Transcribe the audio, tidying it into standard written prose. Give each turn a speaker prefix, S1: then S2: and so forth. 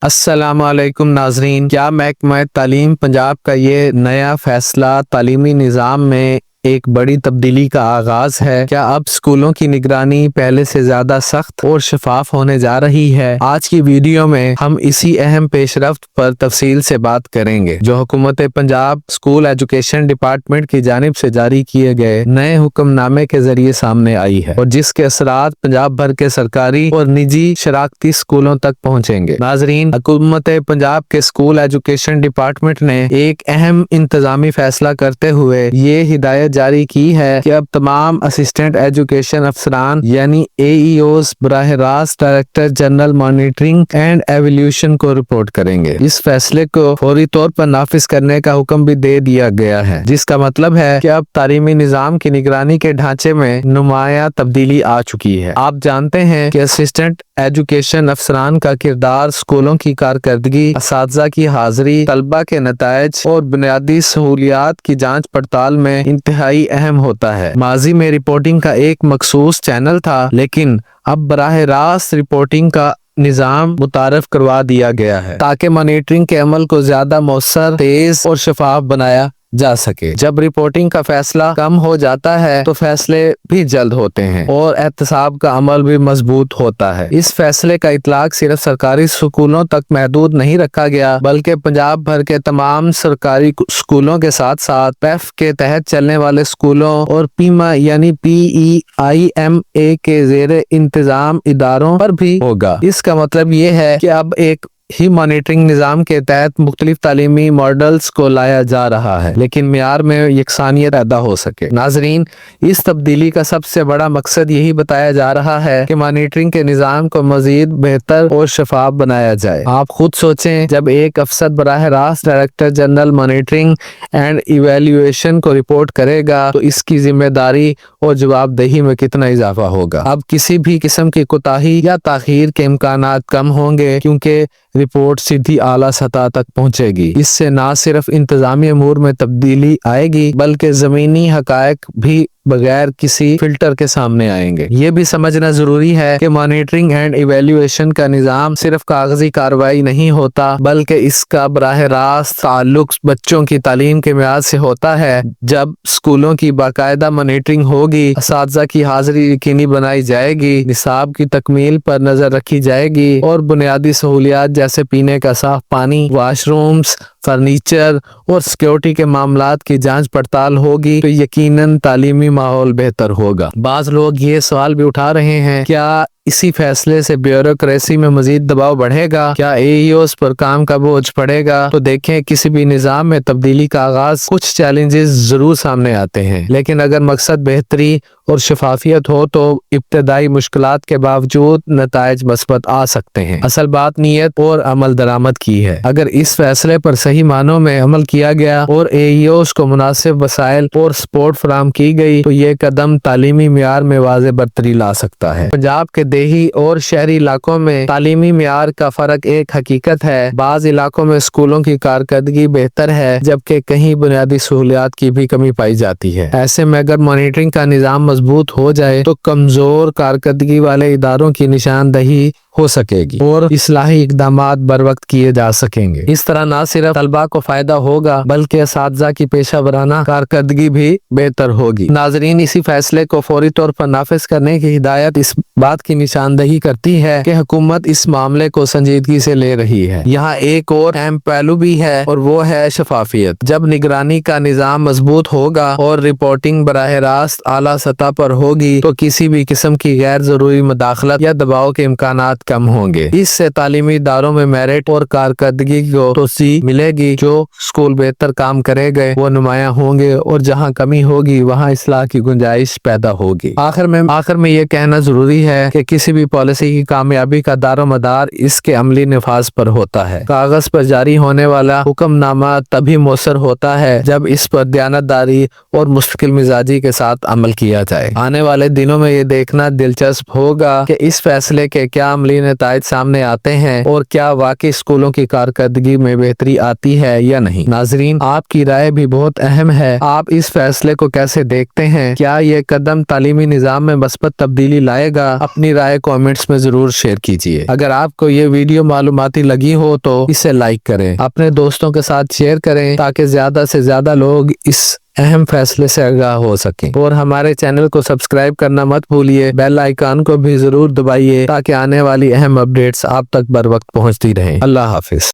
S1: السلام علیکم ناظرین، کیا محکمہ تعلیم پنجاب کا یہ نیا فیصلہ تعلیمی نظام میں ایک بڑی تبدیلی کا آغاز ہے؟ کیا اب اسکولوں کی نگرانی پہلے سے زیادہ سخت اور شفاف ہونے جا رہی ہے؟ آج کی ویڈیو میں ہم اسی اہم پیش رفت پر تفصیل سے بات کریں گے جو حکومت پنجاب اسکول ایجوکیشن ڈپارٹمنٹ کی جانب سے جاری کیے گئے نئے حکم نامے کے ذریعے سامنے آئی ہے اور جس کے اثرات پنجاب بھر کے سرکاری اور نجی شراکتی اسکولوں تک پہنچیں گے۔ ناظرین، حکومت پنجاب کے اسکول ایجوکیشن ڈپارٹمنٹ نے ایک اہم انتظامی فیصلہ کرتے ہوئے یہ ہدایت جاری کی ہے کہ اب تمام اسسٹنٹ ایجوکیشن افسران یعنی AEOs براہ راست director general monitoring and evaluation کو رپورٹ کریں گے۔ اس فیصلے کو فوری طور پر نافذ کرنے کا حکم بھی دے دیا گیا ہے، جس کا مطلب ہے کہ اب تعلیمی نظام کی نگرانی کے ڈھانچے میں نمایاں تبدیلی آ چکی ہے۔ آپ جانتے ہیں کہ اسسٹنٹ ایجوکیشن افسران کا کردار اسکولوں کی کارکردگی، اساتذہ کی حاضری، طلبہ کے نتائج اور بنیادی سہولیات کی جانچ پڑتال میں انتہائی اہم ہوتا ہے۔ ماضی میں رپورٹنگ کا ایک مخصوص چینل تھا، لیکن اب براہ راست رپورٹنگ کا نظام متعارف کروا دیا گیا ہے تاکہ مانیٹرنگ کے عمل کو زیادہ مؤثر، تیز اور شفاف بنایا جا سکے۔ جب رپورٹنگ کا فیصلہ کم ہو جاتا ہے تو فیصلے بھی جلد ہوتے ہیں اور احتساب کا عمل بھی مضبوط ہوتا ہے۔ اس فیصلے کا اطلاق صرف سرکاری اسکولوں تک محدود نہیں رکھا گیا بلکہ پنجاب بھر کے تمام سرکاری اسکولوں کے ساتھ ساتھ PEF کے تحت چلنے والے اسکولوں اور پیما یعنی PEIMA کے زیر انتظام اداروں پر بھی ہوگا۔ اس کا مطلب یہ ہے کہ اب ایک ہی مانیٹرنگ نظام کے تحت مختلف تعلیمی ماڈلز کو لایا جا رہا ہے لیکن معیار میں یکسانیت پیدا ہو سکے۔ ناظرین، اس تبدیلی کا سب سے بڑا مقصد یہی بتایا جا رہا ہے کہ مانیٹرنگ کے نظام کو مزید بہتر اور شفاف بنایا جائے۔ آپ خود سوچیں، جب ایک افسر براہ راست director general monitoring and evaluation کو رپورٹ کرے گا تو اس کی ذمہ داری اور جواب دہی میں کتنا اضافہ ہوگا۔ اب کسی بھی قسم کی کوتاہی یا تاخیر کے امکانات کم ہوں گے کیونکہ رپورٹ سیدھی اعلیٰ سطح تک پہنچے گی۔ اس سے نہ صرف انتظامی امور میں تبدیلی آئے گی بلکہ زمینی حقائق بھی بغیر کسی فلٹر کے سامنے آئیں گے۔ یہ بھی سمجھنا ضروری ہے کہ مانیٹرنگ اینڈ ایویلیویشن کا نظام صرف کاغذی کارروائی نہیں ہوتا بلکہ اس کا براہ راست تعلق بچوں کی تعلیم کے معیار سے ہوتا ہے۔ جب اسکولوں کی باقاعدہ مانیٹرنگ ہوگی، اساتذہ کی حاضری یقینی بنائی جائے گی، نصاب کی تکمیل پر نظر رکھی جائے گی اور بنیادی سہولیات جیسے پینے کا صاف پانی، واش رومز، فرنیچر اور سیکیورٹی کے معاملات کی جانچ پڑتال ہوگی تو یقیناً تعلیمی ماحول بہتر ہوگا۔ بعض لوگ یہ سوال بھی اٹھا رہے ہیں، کیا اسی فیصلے سے بیوروکریسی میں مزید دباؤ بڑھے گا؟ کیا AEOs پر کام کا بوجھ پڑے گا؟ تو دیکھیں، کسی بھی نظام میں تبدیلی کا آغاز کچھ چیلنجز ضرور سامنے آتے ہیں، لیکن اگر مقصد بہتری اور شفافیت ہو تو ابتدائی مشکلات کے باوجود نتائج مثبت آ سکتے ہیں۔ اصل بات نیت اور عمل درآمد کی ہے۔ اگر اس فیصلے پر صحیح معنوں میں عمل کیا گیا اور AEOs کو مناسب وسائل اور سپورٹ فراہم کی گئی تو یہ قدم تعلیمی معیار میں واضح برتری لا سکتا ہے۔ پنجاب کے دیہی اور شہری علاقوں میں تعلیمی معیار کا فرق ایک حقیقت ہے۔ بعض علاقوں میں اسکولوں کی کارکردگی بہتر ہے جبکہ کہیں بنیادی سہولیات کی بھی کمی پائی جاتی ہے۔ ایسے میں اگر مانیٹرنگ کا نظام مضبوط ہو جائے تو کمزور کارکردگی والے اداروں کی نشاندہی ہو سکے گی اور اصلاحی اقدامات بر وقت کیے جا سکیں گے۔ اس طرح نہ صرف طلباء کو فائدہ ہوگا بلکہ اساتذہ کی پیشہ ورانہ کارکردگی بھی بہتر ہوگی۔ ناظرین، اسی فیصلے کو فوری طور پر نافذ کرنے کی ہدایت اس بات کی نشاندہی کرتی ہے کہ حکومت اس معاملے کو سنجیدگی سے لے رہی ہے۔ یہاں ایک اور اہم پہلو بھی ہے اور وہ ہے شفافیت۔ جب نگرانی کا نظام مضبوط ہوگا اور رپورٹنگ براہ راست اعلیٰ سطح پر ہوگی تو کسی بھی قسم کی غیر ضروری مداخلت یا دباؤ کے امکانات کم ہوں گے۔ اس سے تعلیمی اداروں میں میرٹ اور کارکردگی کو توسیع ملے گی۔ جو اسکول بہتر کام کرے گئے وہ نمایاں ہوں گے اور جہاں کمی ہوگی وہاں اصلاح کی گنجائش پیدا ہوگی۔ آخر میں یہ کہنا ضروری ہے کہ کسی بھی پالیسی کی کامیابی کا دار و مدار اس کے عملی نفاذ پر ہوتا ہے۔ کاغذ پر جاری ہونے والا حکم نامہ تبھی مؤثر ہوتا ہے جب اس پر دیانتداری اور مستقل مزاجی کے ساتھ عمل کیا جائے۔ آنے والے دنوں میں یہ دیکھنا دلچسپ ہوگا کہ اس فیصلے کے کیا عملی عملی نتائج سامنے آتے ہیں اور کیا واقعی اسکولوں کی کارکردگی میں بہتری آتی ہے یا نہیں۔ ناظرین، آپ کی رائے بھی بہت اہم ہے۔ آپ اس فیصلے کو کیسے دیکھتے ہیں؟ کیا یہ قدم تعلیمی نظام میں مثبت تبدیلی لائے گا؟ اپنی رائے کامنٹس میں ضرور شیئر کیجیے۔ اگر آپ کو یہ ویڈیو معلوماتی لگی ہو تو اسے لائک کریں، اپنے دوستوں کے ساتھ شیئر کریں تاکہ زیادہ سے زیادہ لوگ اس اہم فیصلے سے آگاہ ہو سکیں، اور ہمارے چینل کو سبسکرائب کرنا مت بھولیے۔ بیل آئیکن کو بھی ضرور دبائیے تاکہ آنے والی اہم اپڈیٹس آپ تک بر وقت پہنچتی رہیں۔ اللہ حافظ۔